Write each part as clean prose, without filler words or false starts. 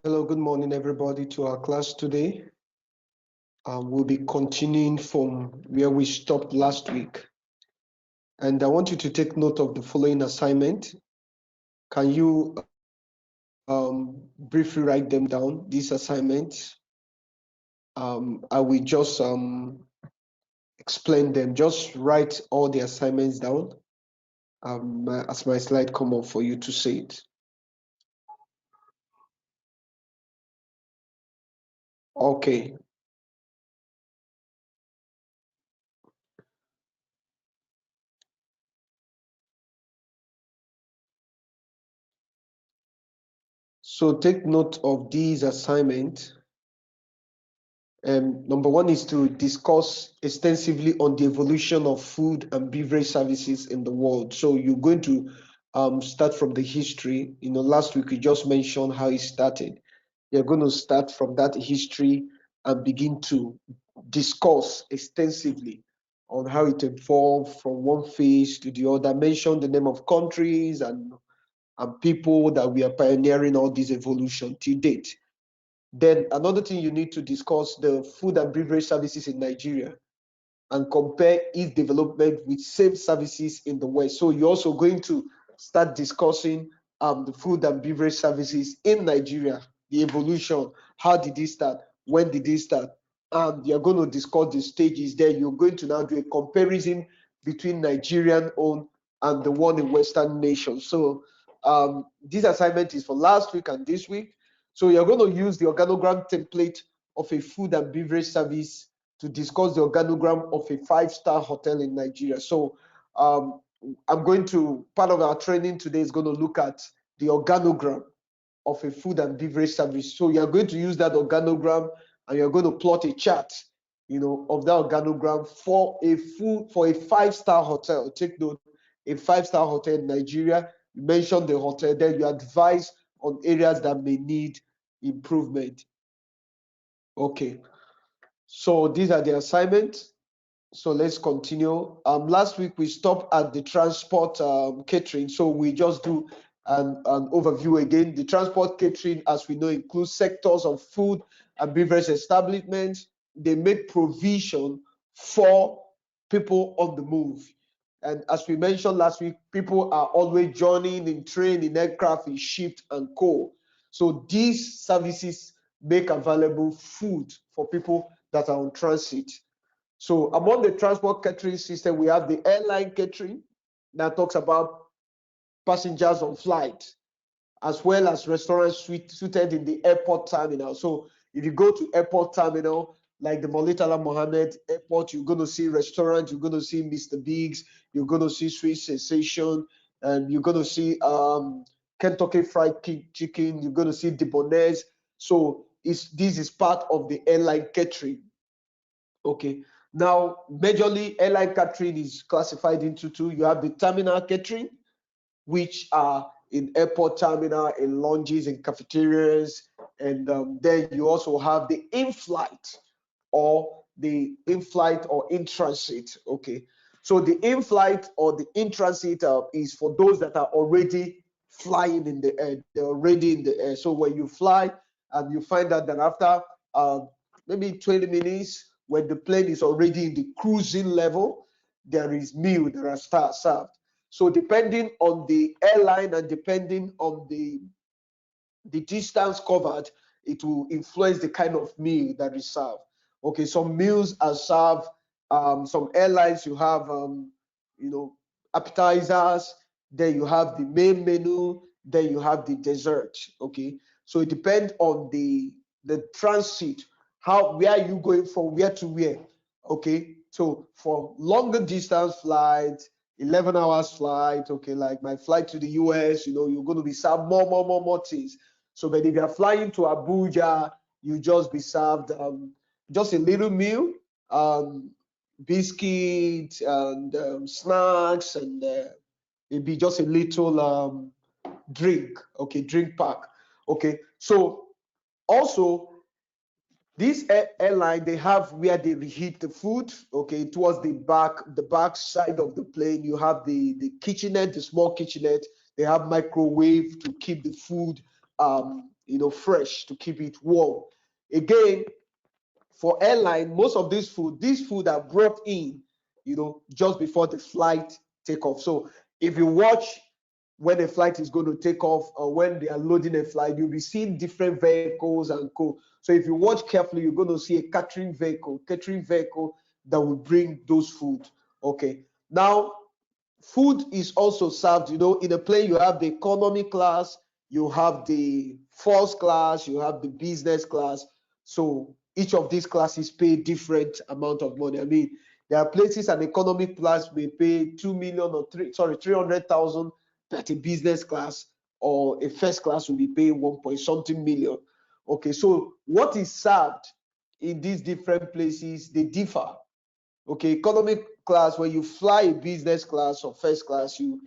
Hello, good morning, everybody, to our class today. We'll be continuing from where we stopped last week. And I want you to take note of the following assignment. Can you briefly write them down, these assignments? I will just explain them. Just write all the assignments down as my slide come up for you to see it. Okay. So take note of these assignments. Number one is to discuss extensively on the evolution of food and beverage services in the world. So you're going to start from the history. Last week we just mentioned how it started. You're going to start from that history and begin to discuss extensively on how it evolved from one phase to the other. Mention the name of countries and people that we are pioneering all this evolution to date. Then another thing you need to discuss the food and beverage services in Nigeria and compare its development with same services in the West. So you're also going to start discussing the food and beverage services in Nigeria, the evolution, how did it start, when did it start, and you're going to discuss the stages there. You're going to now do a comparison between Nigerian owned and the one in Western nations. So this assignment is for last week and this week. So you're going to use the organogram template of a food and beverage service to discuss the organogram of a five-star hotel in Nigeria. So part of our training today is going to look at the organogram of a food and beverage service. So you're going to use that organogram and you're going to plot a chart, of that organogram for a five-star hotel. Take note, a five-star hotel in Nigeria. You mention the hotel, then you advise on areas that may need improvement. Okay, so these are the assignments. So let's continue. Last week we stopped at the transport catering. So we just do an overview again. The transport catering, as we know, includes sectors of food and beverage establishments. They make provision for people on the move. And as we mentioned last week, people are always journeying in train, in aircraft, in ship and coal. So these services make available food for people that are on transit. So among the transport catering system, we have the airline catering that talks about passengers on flight, as well as restaurants suited in the airport terminal. So if you go to airport terminal, like the Molitala Mohammed Airport, you're going to see restaurants, you're going to see Mr. Biggs, you're going to see Sweet Sensation, and you're going to see Kentucky Fried Chicken, you're going to see Debonairs. So this is part of the airline catering. Okay. Now, majorly, airline catering is classified into two. You have the terminal catering, which are in airport terminal, in lounges, in cafeterias, and then you also have the in-flight or in-transit. Okay. So the in-flight or the in-transit is for those that are already flying in the air. They're already in the air. So when you fly and you find out that after maybe 20 minutes, when the plane is already in the cruising level, there is meal that are served. So depending on the airline and depending on the distance covered, it will influence the kind of meal that is served. Okay, some meals are served. Some airlines you have, appetizers. Then you have the main menu. Then you have the dessert. Okay, so it depends on the transit. Where are you going from where to where? Okay, so for longer distance flights, 11 hours flight, okay, like my flight to the US, you're going to be served more things. So, but if you're flying to Abuja, you just be served just a little meal, um, biscuits and snacks, and maybe just a little drink, okay, drink pack, okay. So also this airline, they have where they reheat the food, okay, towards the back side of the plane. You have the kitchenette, the small kitchenette. They have microwave to keep the food fresh, to keep it warm. Again, for airline, most of these food are brought in, just before the flight take off. So if you watch when a flight is going to take off, or when they are loading a flight, you'll be seeing different vehicles and co. So if you watch carefully, you're going to see a catering vehicle that will bring those food. Okay. Now, food is also served, in a plane. You have the economy class, you have the first class, you have the business class. So each of these classes pay different amount of money. I mean, there are places an economy class may pay 2 million or 300,000, that a business class or a first class will be paying 1 point something million. Okay, so what is served in these different places, they differ. Okay, economic class, when you fly a business class or first class, you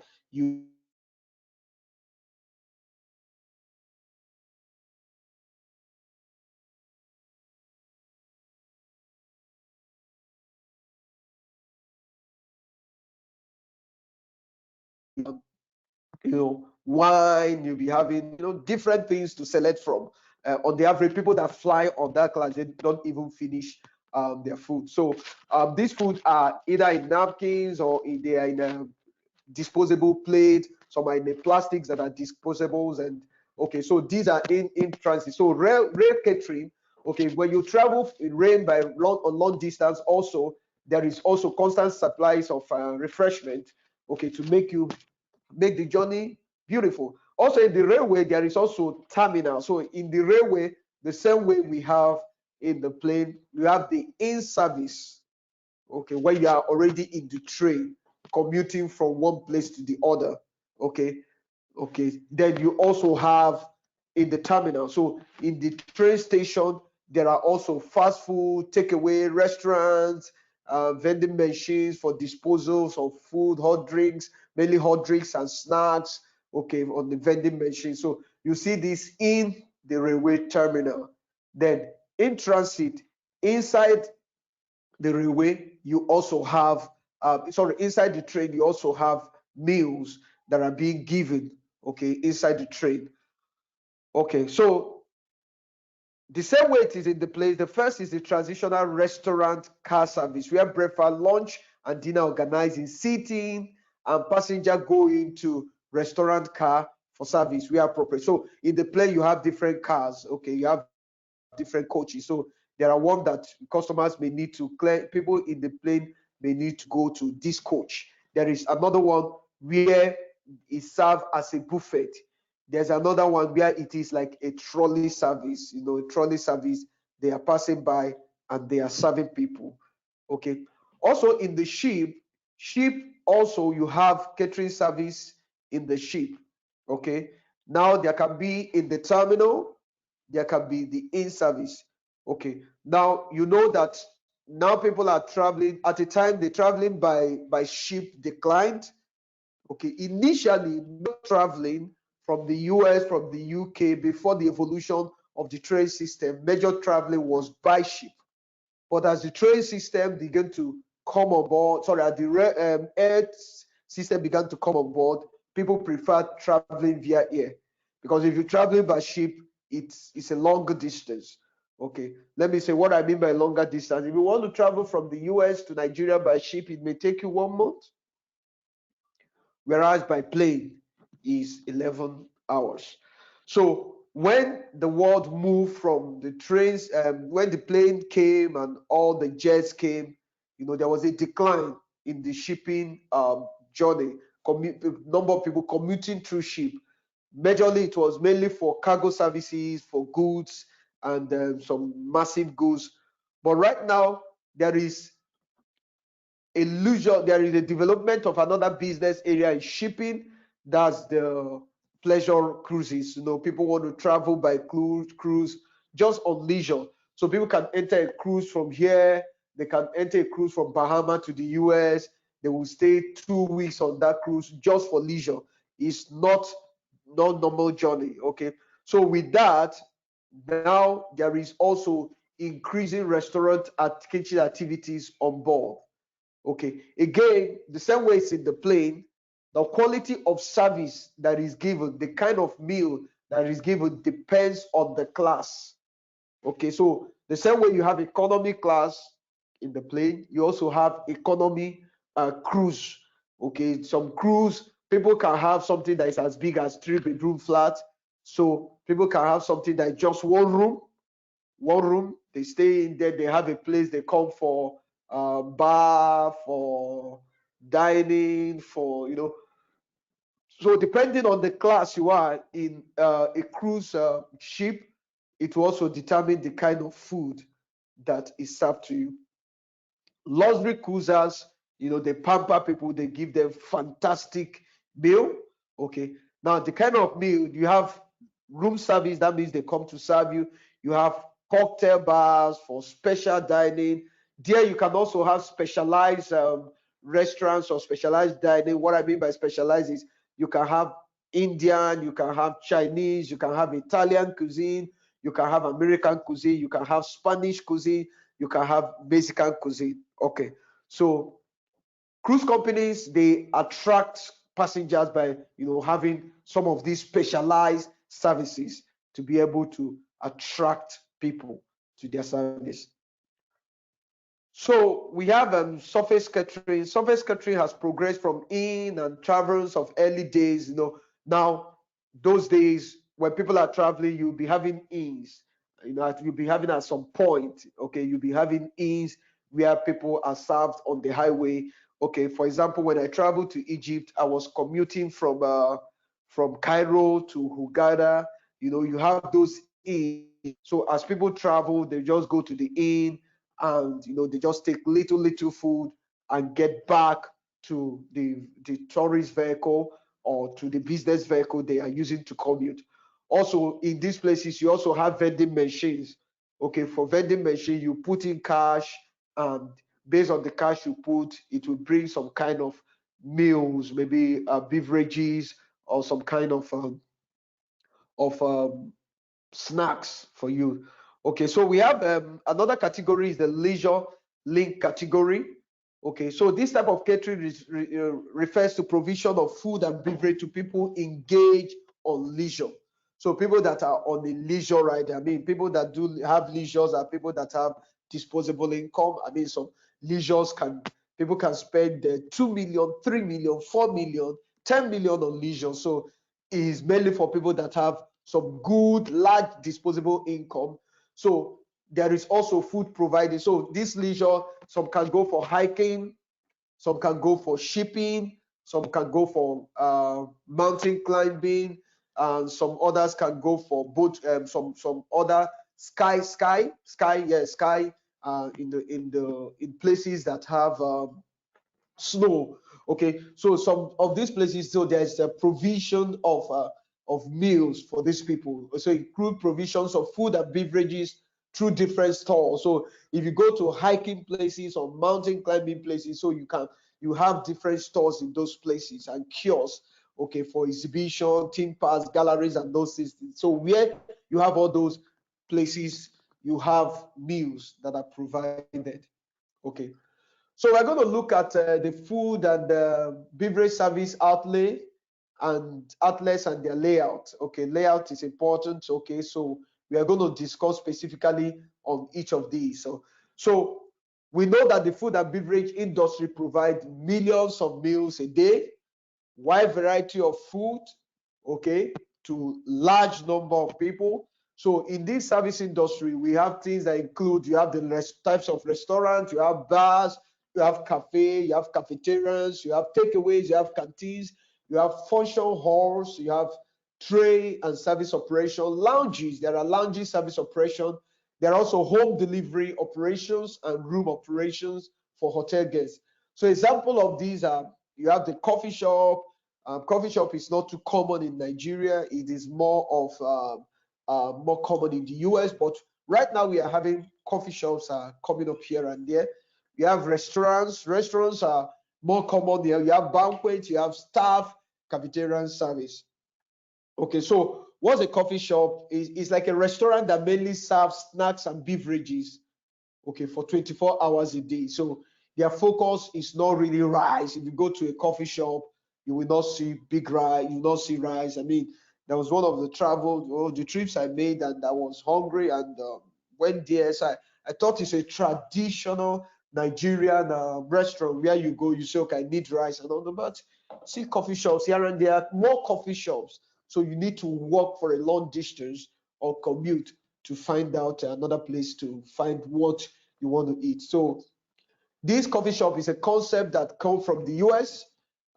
wine, you'll be having different things to select from. On the average, people that fly on that class, they don't even finish their food. So these food are either in napkins, or they are in a disposable plate. Some are in the plastics that are disposables. And okay, so these are in transit. So rail catering. Okay, when you travel in rain by long distance, also there is also constant supplies of refreshment. Okay, to make the journey beautiful. Also in the railway, there is also terminal. So in the railway, the same way we have in the plane, we have the in-service. Okay, where you are already in the train, commuting from one place to the other. Okay, then you also have in the terminal. So in the train station, there are also fast food, takeaway restaurants, vending machines for disposals of food, hot drinks, mainly hot drinks and snacks. Okay, on the vending machine. So you see this in the railway terminal. Then in transit, inside the railway, you also have, inside the train, you also have meals that are being given, okay, inside the train. Okay, so the same way it is in the place, the first is the transitional restaurant car service, where breakfast, lunch, and dinner organized in seating, and passenger go into restaurant car for service where appropriate. So in the plane, you have different cars, okay, you have different coaches. So there are one that customers may need to clear, people in the plane may need to go to this coach. There is another one where it serves as a buffet. There's another one where it is like a trolley service, a trolley service. They are passing by and they are serving people. Okay. Also in the ship also you have catering service in the ship. Okay. Now there can be in the terminal, there can be the in-service. Okay. Now you know that now people are traveling. At the time, the traveling by ship declined. Okay. Initially, not traveling from the US, from the UK, before the evolution of the train system, major traveling was by ship. But as the train system began to come on board, sorry, as the air system began to come on board, people prefer traveling via air. Because if you're traveling by ship, it's a longer distance. Okay, let me say what I mean by longer distance. If you want to travel from the US to Nigeria by ship, it may take you 1 month, whereas by plane is 11 hours. So when the world moved from the trains, when the plane came and all the jets came, there was a decline in the shipping journey, number of people commuting through ship. Majorly, it was mainly for cargo services, for goods, and some massive goods. But right now, there is there is a development of another business area in shipping. That's the pleasure cruises. People want to travel by cruise just on leisure. So people can enter a cruise from here. They can enter a cruise from Bahama to the US. They will stay 2 weeks on that cruise just for leisure. It's not normal journey. Okay. So with that, now there is also increasing restaurant and kitchen activities on board. Okay, again, the same way it's in the plane, the quality of service that is given, the kind of meal that is given depends on the class. Okay, so the same way you have economy class in the plane, you also have economy cruise. Okay, some cruise people can have something that is as big as 3-bedroom flat. So people can have something that is just one room. They stay in there. They have a place they come for bar, for dining, for So depending on the class you are in a cruise ship, it will also determine the kind of food that is served to you. Luxury cruisers, they pamper people, they give them fantastic meal. Okay, now the kind of meal you have: room service, that means they come to serve you. You have cocktail bars for special dining. There you can also have specialized restaurants or specialized dining. What I mean by specialized is you can have Indian, you can have Chinese, you can have Italian cuisine, you can have American cuisine, you can have Spanish cuisine, you can have Mexican cuisine. Okay, so cruise companies, they attract passengers by having some of these specialized services to be able to attract people to their service. So we have surface catering. Surface catering has progressed from inn and travels of early days. Now those days when people are traveling, you'll be having inns. You'll be having at some point. Okay, you'll be having inns where people are served on the highway. Okay, for example, when I traveled to Egypt, I was commuting from Cairo to Hurghada. You have those inns. So as people travel, they just go to the inn and they just take little food and get back to the tourist vehicle or to the business vehicle they are using to commute. Also in these places you also have vending machines. Okay, for vending machine you put in cash, and based on the cash you put, it will bring some kind of meals, maybe beverages or some kind of snacks for you. Okay, so we have another category is the leisure link category. Okay, so this type of catering refers to provision of food and beverage to people engaged on leisure. So people that are on the leisure ride, I mean, people that do have leisures are people that have disposable income. I mean, some leisures people can spend 2 million, 3 million, 4 million, 10 million on leisure. So it is mainly for people that have some good large disposable income. So there is also food provided. So this leisure, some can go for hiking, some can go for shipping, some can go for mountain climbing, and some others can go for boat. Some other sky in places that have snow. Okay, so some of these places, so there's a provision of meals for these people. So include provisions of food and beverages through different stalls. So if you go to hiking places or mountain climbing places, so you have different stores in those places and kiosks, okay, for exhibition, theme parks, galleries, and those things. So where you have all those places, you have meals that are provided. Okay, so we're going to look at the food and beverage service outlets and their layout. Okay, layout is important. Okay, so we are going to discuss specifically on each of these. So we know that the food and beverage industry provides millions of meals a day, wide variety of food, okay, to large number of people. So in this service industry, we have things that include, you have the types of restaurants, you have bars, you have cafe, you have cafeterias, you have takeaways, you have canteens, you have function halls, you have tray and service operation, lounges. There are lounges service operation. There are also home delivery operations and room operations for hotel guests. So example of these are, you have the coffee shop. Coffee shop is not too common in Nigeria. It is more common in the US, but right now we are having coffee shops coming up here and there. You have restaurants. Restaurants are more common there. You have banquets, you have staff, cafeteria service. Okay, so what's a coffee shop? It's like a restaurant that mainly serves snacks and beverages, okay, for 24 hours a day. So their focus is not really rice. If you go to a coffee shop, you will not see big rice, you will not see rice. I mean, There was one of the trips I made, and I was hungry and went there. So I thought it's a traditional Nigerian restaurant where you go, you say, okay, I need rice and all that. But see coffee shops here and there, more coffee shops. So you need to walk for a long distance or commute to find out another place to find what you want to eat. So this coffee shop is a concept that comes from the US.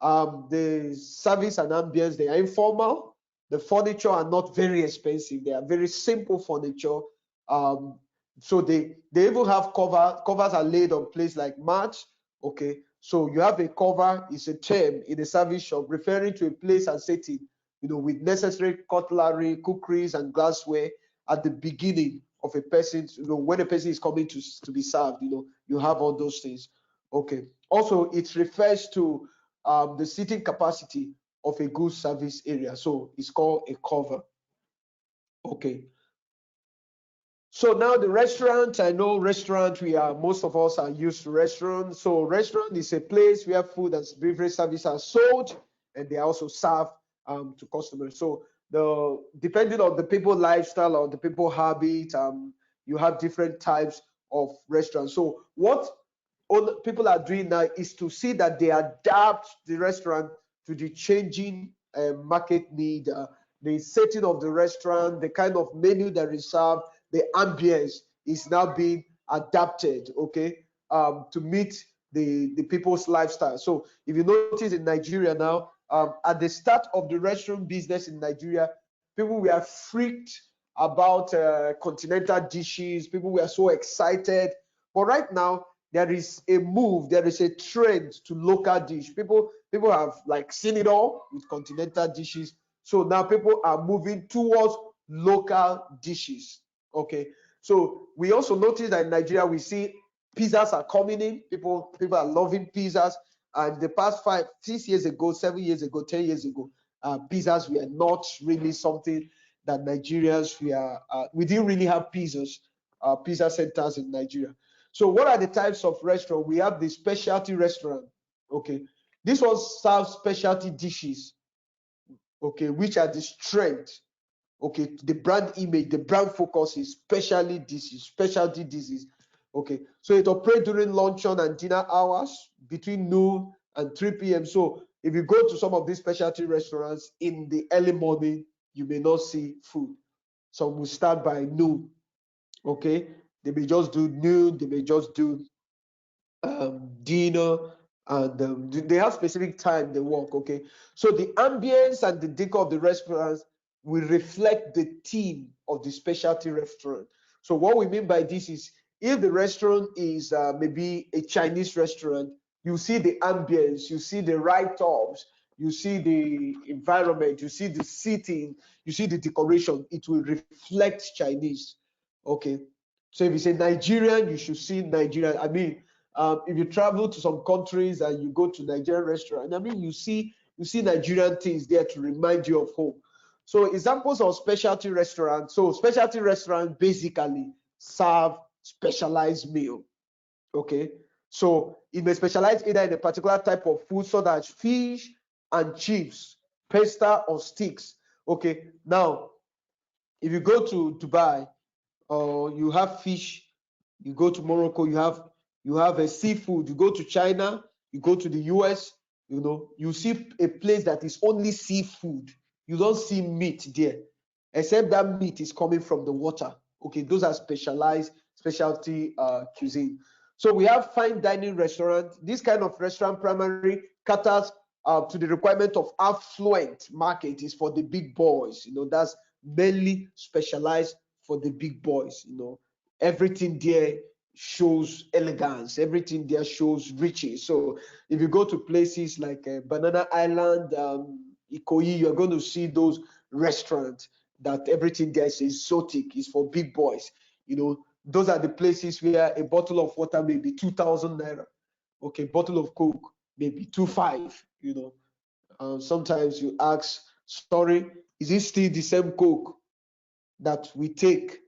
The service and ambience, they are informal. The furniture are not very expensive. They are very simple furniture. Um, so they even have covers are laid on place like mats. Okay, so you have a cover is a term in a service shop referring to a place and setting, with necessary cutlery, cookeries, and glassware at the beginning of a person, when a person is coming to be served, you have all those things. Okay. Also, it refers to the seating capacity of a good service area. So it's called a cover. Okay. So now the restaurant, I know restaurant, most of us are used to restaurants. So restaurant is a place where food and beverage services are sold, and they are also served to customers. So depending on the people lifestyle or the people habit, you have different types of restaurants. So what all people are doing now is to see that they adapt the restaurant to the changing market need, the setting of the restaurant, the kind of menu that is served, the ambience is now being adapted, okay, to meet the people's lifestyle. So if you notice in Nigeria now, at the start of the restaurant business in Nigeria, people were freaked about continental dishes. People were so excited. But right now, there is a move, there is a trend to local dish. People have like seen it all with continental dishes. So now people are moving towards local dishes. Okay. So we also notice that in Nigeria, we see pizzas are coming in. People are loving pizzas. And the past 5, 6 years ago, 7 years ago, 10 years ago, pizzas were not really something that Nigerians we didn't really have pizza centers in Nigeria. So what are the types of restaurant? We have the specialty restaurant. Okay. This one serves specialty dishes, okay, which are the strength. Okay, the brand image, the brand focus is specialty dishes. Okay, so it operates during luncheon and dinner hours between noon and 3 p.m. So if you go to some of these specialty restaurants in the early morning, you may not see food. Some will start by noon. Okay, they may just do noon, they may just do dinner, and they have specific time they work. Okay, so the ambience and the decor of the restaurants will reflect the theme of the specialty restaurant. So what we mean by this is, if the restaurant is maybe a Chinese restaurant, you see the ambience, you see the write-ups, you see the environment, you see the seating, you see the decoration, it will reflect Chinese. Okay, so if you say Nigerian, you should see Nigerian. I mean, if you travel to some countries and you go to Nigerian restaurant, I mean, you see Nigerian things there to remind you of home. So examples of specialty restaurants. So specialty restaurants basically serve specialized meal. Okay. So it may specialize either in a particular type of food, such as fish and chips, pasta or steaks. Okay. Now, if you go to Dubai, or you have fish, you go to Morocco, you have a seafood, you go to China, you go to the US, you see a place that is only seafood. You don't see meat there, except that meat is coming from the water. Okay, those are specialty cuisine. So we have fine dining restaurant. This kind of restaurant primarily caters to the requirement of affluent market, is for the big boys. That's mainly specialized for the big boys. Everything there shows elegance, everything there shows riches. So if you go to places like Banana Island, Ikoyi, you're going to see those restaurants that everything there is exotic, is for big boys. Those are the places where a bottle of water may be 2,000 naira. Okay, bottle of Coke maybe 2,500. Sometimes you ask, sorry, is it still the same Coke that we take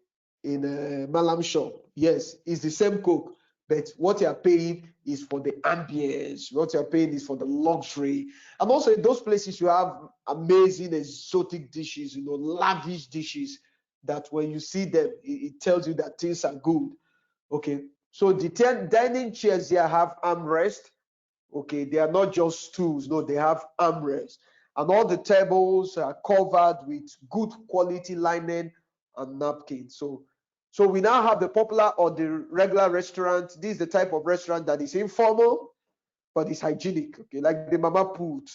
in a Malam shop? Yes, it's the same Coke, but what you are paying is for the ambience, what you are paying is for the luxury. And also in those places you have amazing exotic dishes, lavish dishes that when you see them, it tells you that things are good. Okay, so the dining chairs here have armrest. Okay, they are not just stools, no, they have armrests. And all the tables are covered with good quality linen and napkins. So we now have the popular or the regular restaurant. This is the type of restaurant that is informal, but it's hygienic. Okay, like the Mama Put.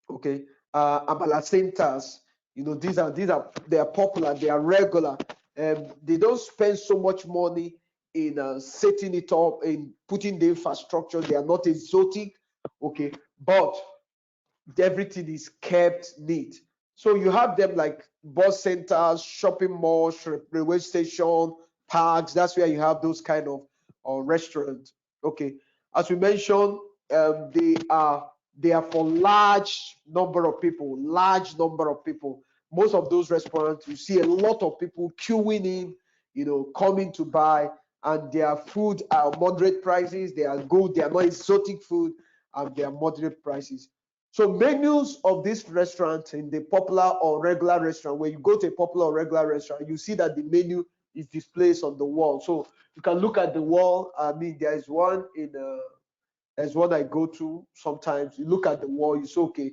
Okay, Amala centers. They are popular. They are regular. They don't spend so much money in setting it up, in putting the infrastructure. They are not exotic. Okay, but everything is kept neat. So you have them like bus centers, shopping malls, railway station, parks. That's where you have those kind of restaurants. Okay, as we mentioned, they are for large number of people. Large number of people. Most of those restaurants, you see a lot of people queuing in, coming to buy, and their food are moderate prices. They are good. They are not exotic food, and they are moderate prices. So menus of this restaurant in the popular or regular restaurant, when you go to a popular or regular restaurant, you see that the menu is displayed on the wall. So you can look at the wall. I mean, there's one I go to sometimes. You look at the wall, you say, okay,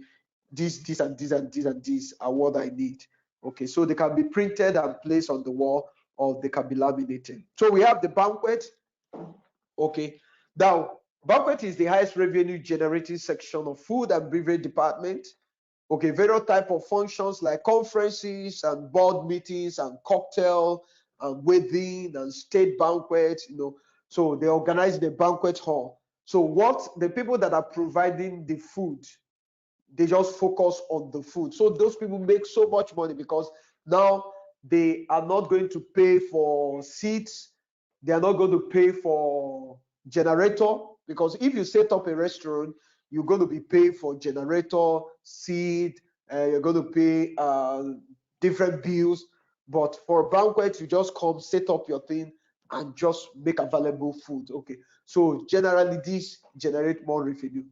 this, and this, and this, and this are what I need. Okay, so they can be printed and placed on the wall, or they can be laminated. So we have the banquet. Okay, now banquet is the highest revenue generating section of food and beverage department. Okay, various type of functions like conferences and board meetings and cocktail and wedding and state banquets, so they organize the banquet hall. So what the people that are providing the food, they just focus on the food. So those people make so much money because now they are not going to pay for seats, they are not going to pay for generator, because if you set up a restaurant, you're going to be paying for generator, seat, you're going to pay different bills. But for a banquet, you just come, set up your thing, and just make available food. Okay, so generally this generate more revenue.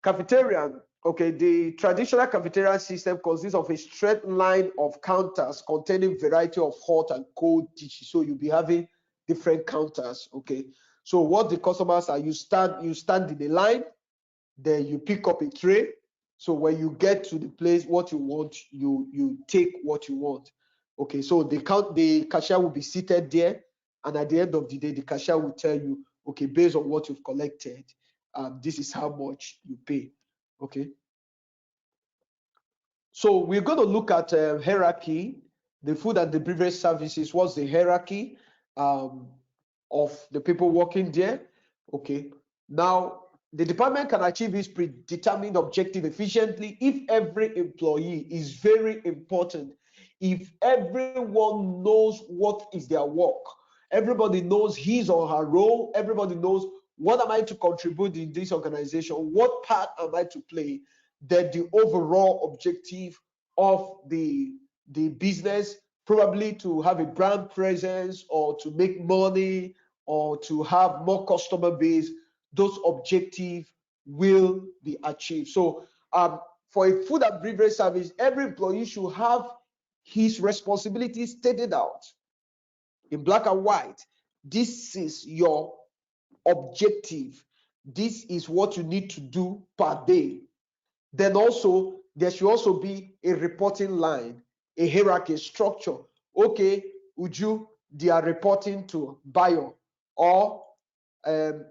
Cafeteria. Okay, the traditional cafeteria system consists of a straight line of counters containing variety of hot and cold dishes. So you'll be having different counters. Okay, so what the customers are, you stand in a line, then you pick up a tray. So when you get to the place what you want, you take what you want. Okay, so the cashier will be seated there, and at the end of the day, the cashier will tell you, okay, based on what you've collected, this is how much you pay. Okay, so we're going to look at hierarchy, the food and the beverage services. What's the hierarchy of the people working there? Okay, now the department can achieve its predetermined objective efficiently if every employee is very important. If everyone knows what is their work, everybody knows his or her role, everybody knows what am I to contribute in this organization, what part am I to play, that the overall objective of the business, probably to have a brand presence or to make money or to have more customer base, those objectives will be achieved. So for a food and beverage service, every employee should have his responsibilities stated out in black and white. This is your objective. This is what you need to do per day. Then also, there should also be a reporting line, a hierarchy structure. Okay, Uju, they are reporting to Bayo, or Kule,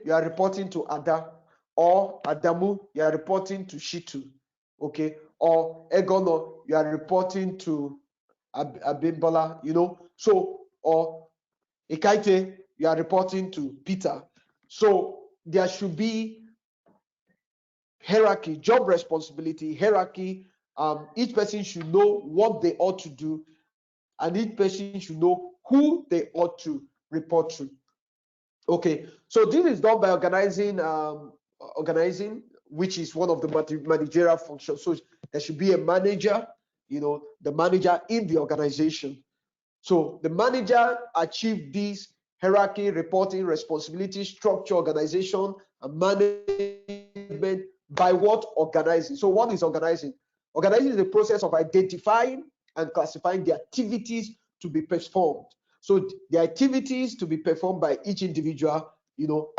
you are reporting to Ada, or Adamu, you are reporting to Shitu, okay, or Egono, you are reporting to Abimbola, so, or Ekaite, you are reporting to Peter. So there should be hierarchy, job responsibility, hierarchy. Each person should know what they ought to do, and each person should know who they ought to report to. Okay, so this is done by organizing, which is one of the managerial functions. So there should be a manager, the manager in the organization. So the manager achieved this hierarchy, reporting, responsibility, structure, organization, and management by what? Organizing. So what is organizing? Organizing is the process of identifying and classifying the activities to be performed. So the activities to be performed by each individual,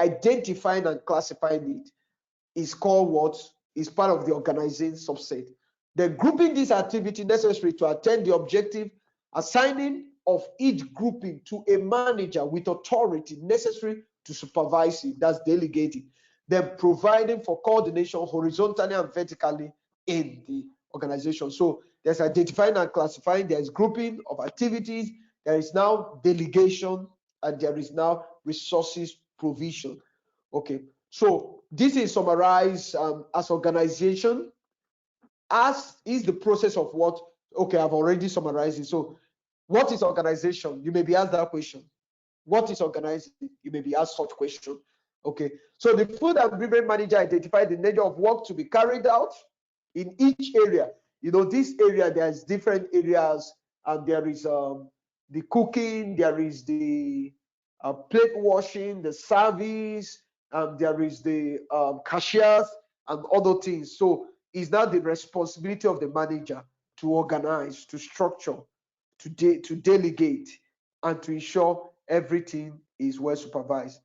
identifying and classifying it is called what? Is part of the organizing subset. Then grouping this activity necessary to attain the objective, assigning of each grouping to a manager with authority necessary to supervise it, that's delegating. Then providing for coordination horizontally and vertically in the organization. So there's identifying and classifying, there is grouping of activities, there is now delegation, and there is now resources provision. Okay, so this is summarized as organization, as is the process of what? Okay, I've already summarized it. So what is organization? You may be asked that question. What is organizing? You may be asked such question. Okay, so the food and beverage manager identified the nature of work to be carried out in each area. This area, there's different areas, and there is the cooking, there is the plate washing, the service, there is the cashiers and other things. So it's now the responsibility of the manager to organize, to structure, to delegate, and to ensure everything is well supervised.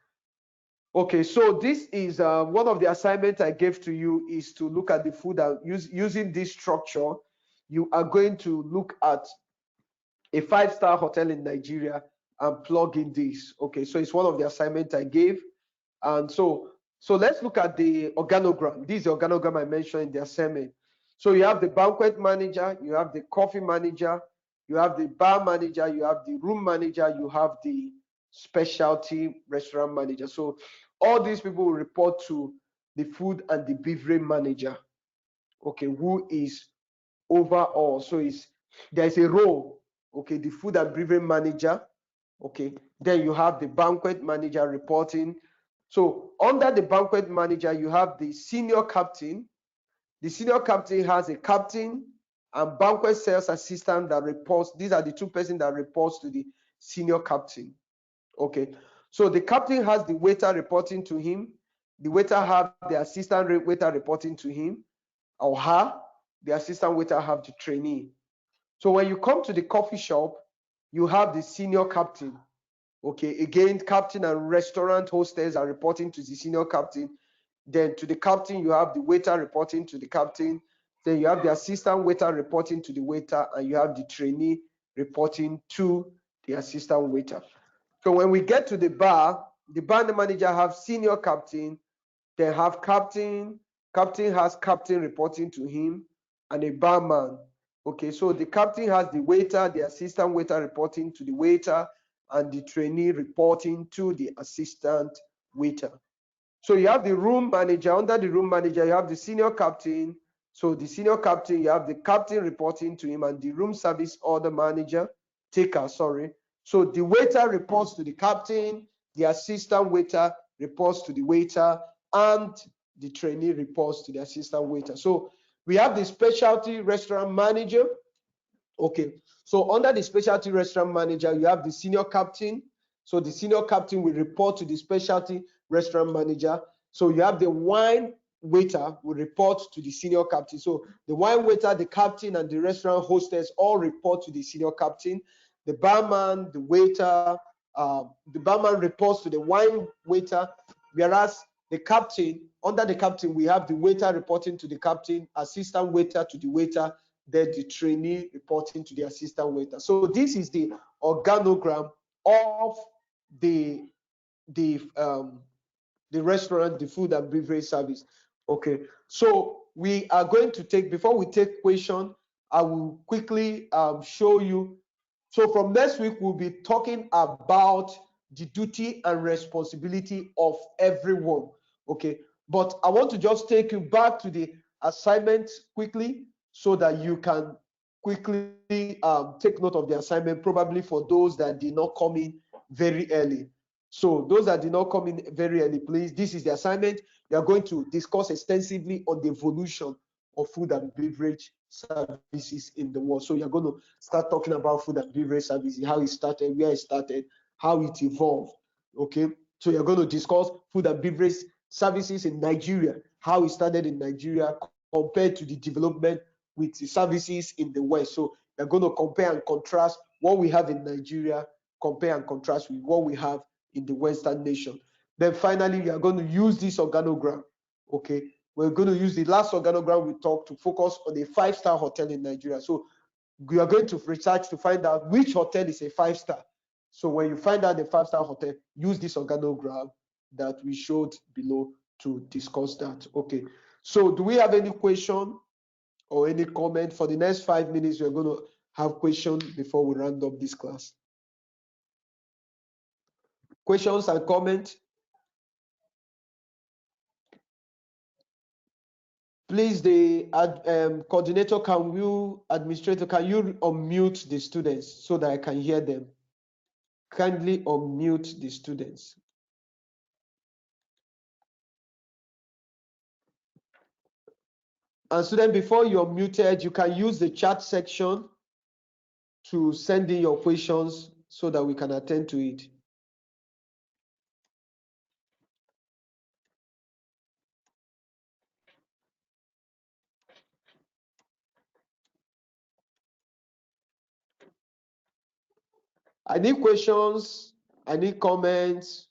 Okay, so this is one of the assignments I gave to you, is to look at the food and using this structure. You are going to look at a 5-star hotel in Nigeria and plug in this. Okay, so it's one of the assignments I gave. And so let's look at the organogram. This is the organogram I mentioned in the assignment. So you have the banquet manager, you have the coffee manager, you have the bar manager, you have the room manager, you have the specialty restaurant manager. So all these people will report to the food and the beverage manager, okay, who is overall. So there's a role, okay, the food and beverage manager, okay. Then you have the banquet manager reporting. So under the banquet manager, you have the senior captain. The senior captain has a captain and banquet sales assistant that reports. These are the two persons that reports to the senior captain. Okay. So the captain has the waiter reporting to him. The waiter have the assistant waiter reporting to him or her. The assistant waiter have the trainee. So when you come to the coffee shop, you have the senior captain. Okay, again, captain and restaurant hostess are reporting to the senior captain. Then to the captain, you have the waiter reporting to the captain. Then you have the assistant waiter reporting to the waiter, and you have the trainee reporting to the assistant waiter. So when we get to the bar manager have senior captain, then have captain has captain reporting to him, and a barman. Okay, so the captain has the waiter, the assistant waiter reporting to the waiter, and the trainee reporting to the assistant waiter. So you have the room manager. Under the room manager, you have the senior captain. So the senior captain, you have the captain reporting to him, and the room service order manager, taker, sorry. So the waiter reports to the captain, the assistant waiter reports to the waiter, and the trainee reports to the assistant waiter. So we have the specialty restaurant manager. Okay, so under the specialty restaurant manager, you have the senior captain. So the senior captain will report to the specialty restaurant manager. So you have the wine waiter will report to the senior captain. So the wine waiter, the captain, and the restaurant hostess all report to the senior captain. The barman, the waiter, the barman reports to the wine waiter, whereas the captain, under the captain, we have the waiter reporting to the captain, assistant waiter to the waiter, then the trainee reporting to the assistant waiter. So this is the organogram of the restaurant, the food and beverage service. Okay, so we are going to take, before we take question, I will quickly show you. So from next week, we'll be talking about the duty and responsibility of everyone. Okay, but I want to just take you back to the assignment quickly so that you can quickly take note of the assignment, probably for those that did not come in very early. So those that did not come in very early, please, this is the assignment. We are going to discuss extensively on the evolution of food and beverage services in the world. So you're going to start talking about food and beverage services, how it started, where it started, how it evolved. Okay, so you're going to discuss food and beverage services in Nigeria, how it started in Nigeria compared to the development with the services in the West. So you're going to compare and contrast what we have in Nigeria, compare and contrast with what we have in the Western nation. Then finally, we are going to use this organogram. Okay, we're going to use the last organogram we talked to focus on a 5-star hotel in Nigeria. So we are going to research to find out which hotel is a 5-star. So when you find out the 5-star hotel, use this organogram that we showed below to discuss that. Okay, so do we have any question or any comment? For the next 5 minutes, we're going to have questions before we round up this class. Questions and comments? Please, the coordinator, administrator, can you unmute the students so that I can hear them? Kindly unmute the students. And student, before you're muted, you can use the chat section to send in your questions so that we can attend to it. I need questions, I need comments,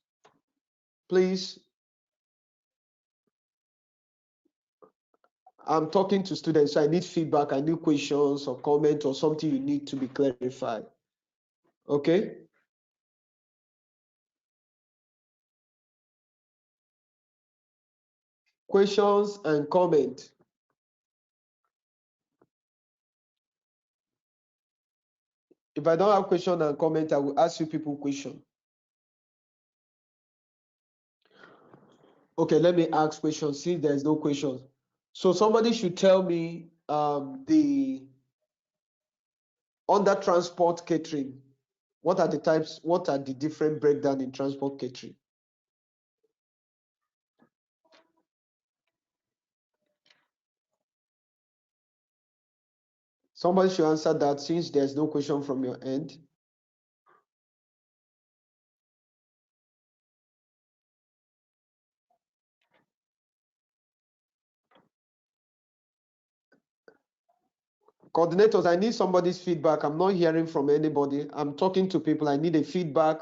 please. I'm talking to students, so I need feedback, I need questions or comments or something you need to be clarified. Okay? Questions and comment. If I don't have question and comment, I will ask you people question. Okay, let me ask questions. See, there's no questions. So somebody should tell me the under transport catering. What are the types? What are the different breakdown in transport catering? Somebody should answer that since there's no question from your end. Coordinators, I need somebody's feedback. I'm not hearing from anybody. I'm talking to people. I need a feedback.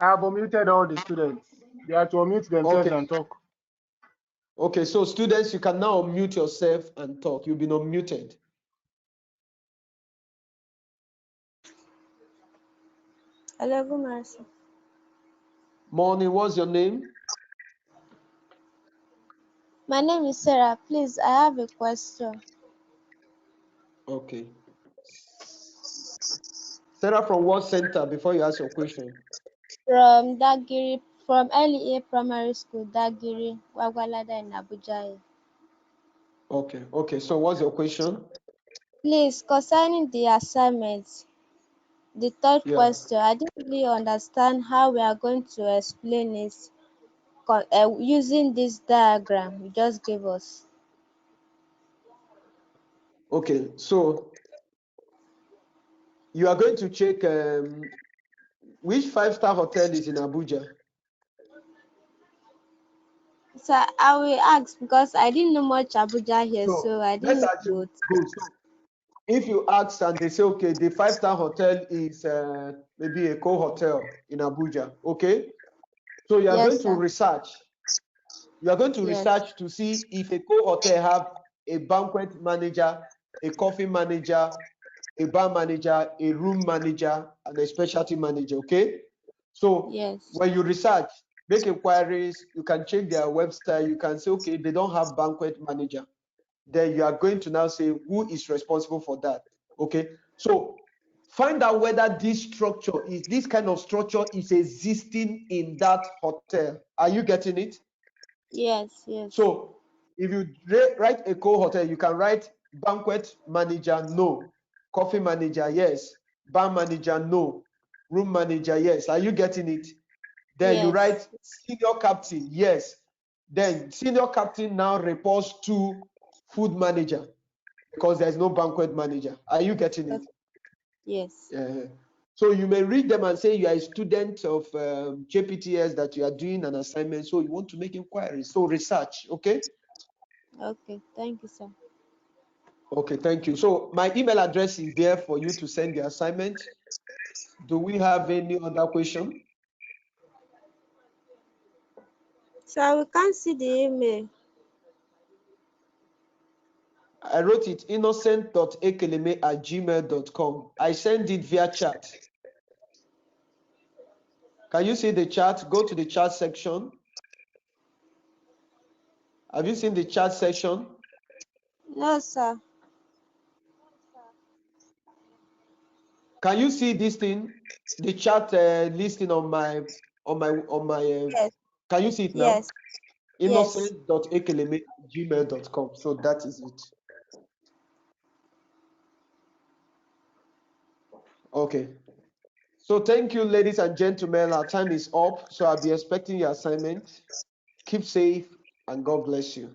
I have unmuted all the students. They are to unmute themselves and talk. Okay, so students, you can now unmute yourself and talk. You've been unmuted. Hello, good morning. Morning, what's your name? My name is Sarah. Please, I have a question. Okay. Sarah, from what center before you ask your question? From Dagiri, from LEA Primary School, Dagiri, Wagwalada in Abuja. Okay. So what's your question? Please, concerning the assignment, the third question, I didn't really understand how we are going to explain it using this diagram you just gave us. Okay, so you are going to check which 5-star hotel is in Abuja? So I will ask because I didn't know much Abuja here, so I didn't know. Good. So if you ask and they say, okay, the 5-star hotel is maybe a co-hotel in Abuja, okay? So you are going to research. You are going to research to see if a co-hotel have a banquet manager, a coffee manager, a bar manager, a room manager, and a specialty manager, okay? So when you research, make inquiries, you can check their website, you can say, okay, they don't have banquet manager. Then you are going to now say, who is responsible for that, okay? So find out whether this kind of structure is existing in that hotel. Are you getting it? Yes. So if you write a co-hotel, you can write banquet manager, no. Coffee manager, yes. Bar manager, no. Room manager, yes. Are you getting it? Then you Yes. write senior captain, yes. Then senior captain now reports to food manager because there's no banquet manager. Are you getting it? Yes. So you may read them and say you are a student of JPTS, that you are doing an assignment, so you want to make inquiries. So research, okay? Okay. Thank you, sir. Okay, thank you. So my email address is there for you to send the assignment. Do we have any other question? So we can't see the email. I wrote it innocent.ekeleme@gmail.com. I sent it via chat. Can you see the chat? Go to the chat section. Have you seen the chat section? No, sir. Can you see this thing? The chat listing on my Yes. can you see it now? Yes. Yes. innocent.ekeleme@gmail.com. So that is it. Okay. So thank you, ladies and gentlemen. Our time is up. So I'll be expecting your assignment. Keep safe and God bless you.